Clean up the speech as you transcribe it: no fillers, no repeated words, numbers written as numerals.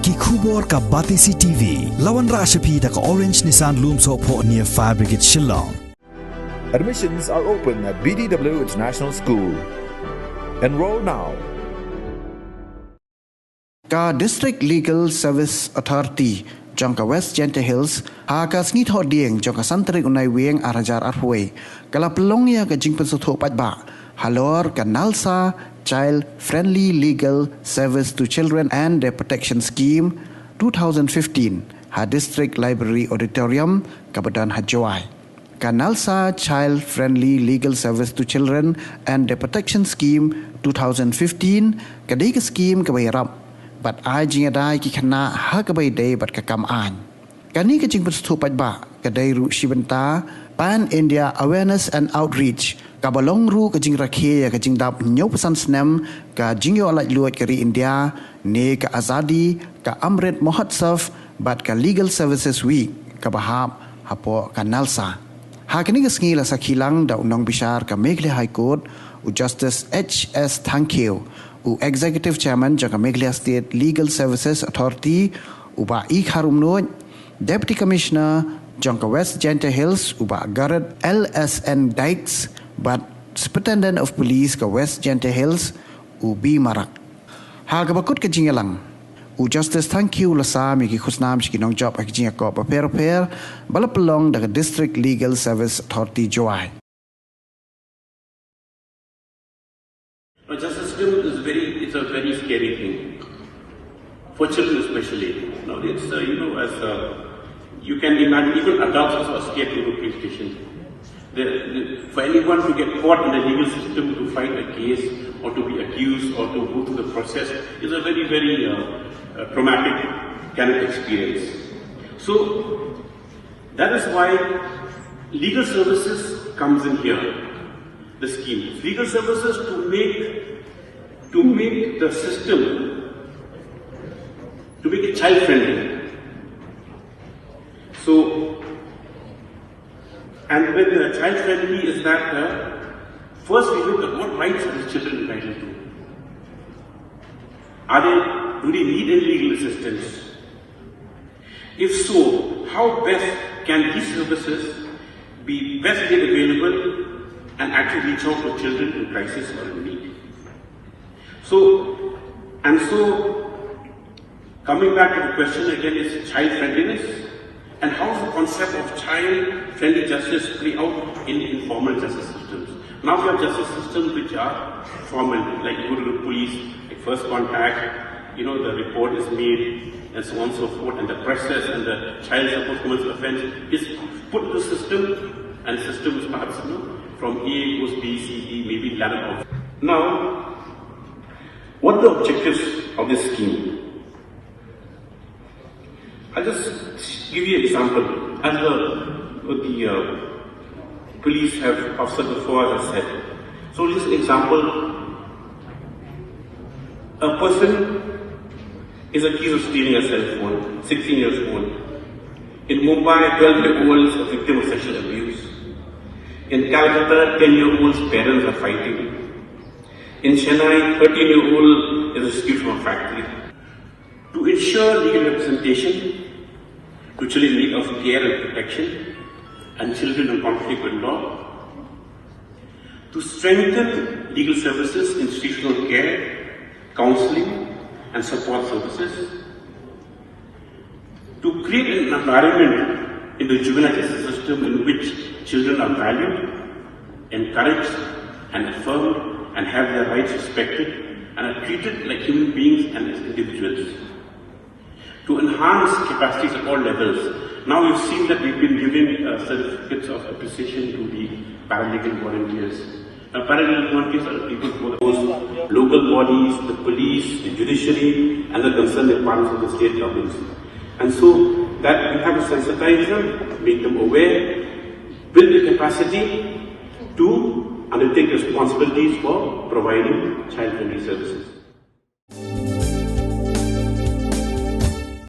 ki khubor ka Batisi TV lawan ra shapi da ka Orange Nissan Loom so pho near Fire Brigade Shillong. Admissions are open at BDW International School. Enroll now. Ka District Legal Service Authority jangka West Gentle Hills ha ka sngi tho dieng jangka santri unai weng arajar arhuai kala pelong ya ka jingpen sotho patba halor ka NALSA Child Friendly Legal Service to Children and Their Protection Scheme 2015 ha District Library Auditorium Kabadan Hajwai ka NALSA Child Friendly Legal Service to Children and Their Protection Scheme 2015 ka dei ka scheme ka bayrap bat ai jinga dai ki khana ha ka bai dei bat ka kam an kani ka jing pstu pat ba ka dai ru shibanta Pan India Awareness and Outreach ka balong ru ka jing rakhe ka jing dap nyau pesan snam ka jing yo alai luat ka ri India ne ka azadi ka Amrit Mahotsav bat ka Legal Services Week ka bahap hapo ka NALSA ha kani ka sngi la sakhilang da unong bishar ka Meghalaya High Court u Justice H.S. Thankeu u Executive Chairman jangka Meghalaya State Legal Services Authority uba I Kharumno Deputy Commissioner jangka West Gentle Hills uba Garrett L.S.N. Dykes but Superintendent of Police ka West Gentle Hills ubi Marak ha ka bakut ka jingalang u Justice thank you lasa mi ki khusnam ki nong job ak jinga ko paper balapalong daga District Legal Service Authority joai. Justice system is a very scary thing for children especially. Now it's as you can imagine, even adults are scared to go to police station. For anyone to get caught in the legal system to fight a case or to be accused or to go through the process is a very, very traumatic kind of experience. So that is why legal services comes in here. The scheme. Legal services to make the system, to make it child friendly. So, and when the child friendly is that, first we look at what rights are the children entitled to. Do they need any legal assistance? If so, how best can these services be best made available and actually reach out to children in crisis or in need. So, coming back to the question again is child friendliness and how does the concept of child friendly justice play out in informal justice systems. Now we have justice systems which are formal, like you go to the police, like first contact, the report is made and so on and so forth, and the process and the child support commits offense is put to the system, and the system is perhaps from A goes B, C, D, maybe ladder out. Now, what are the objectives of this scheme? I'll just give you an example. As the police have officer before, as I said. So just an example, a person is accused of stealing a cell phone, 16 years old. In Mumbai, 12-year-old is a victim of sexual abuse. In Calcutta, 10-year-old's parents are fighting. In Chennai, 13-year-old is rescued from a factory. To ensure legal representation to children in need of care and protection and children in conflict with law, to strengthen legal services, institutional care, counseling and support services, to create an environment in the juvenile justice system in which children are valued, encouraged and affirmed and have their rights respected and are treated like human beings and as individuals. To enhance capacities at all levels. Now you've seen that we've been giving certificates of appreciation to the paralegal volunteers. Paralegal volunteers are people who are those local bodies, the police, the judiciary and the concerned departments of the state governments. And so that we have to sensitize them, make them aware, build the capacity to undertake responsibilities for providing child-friendly services.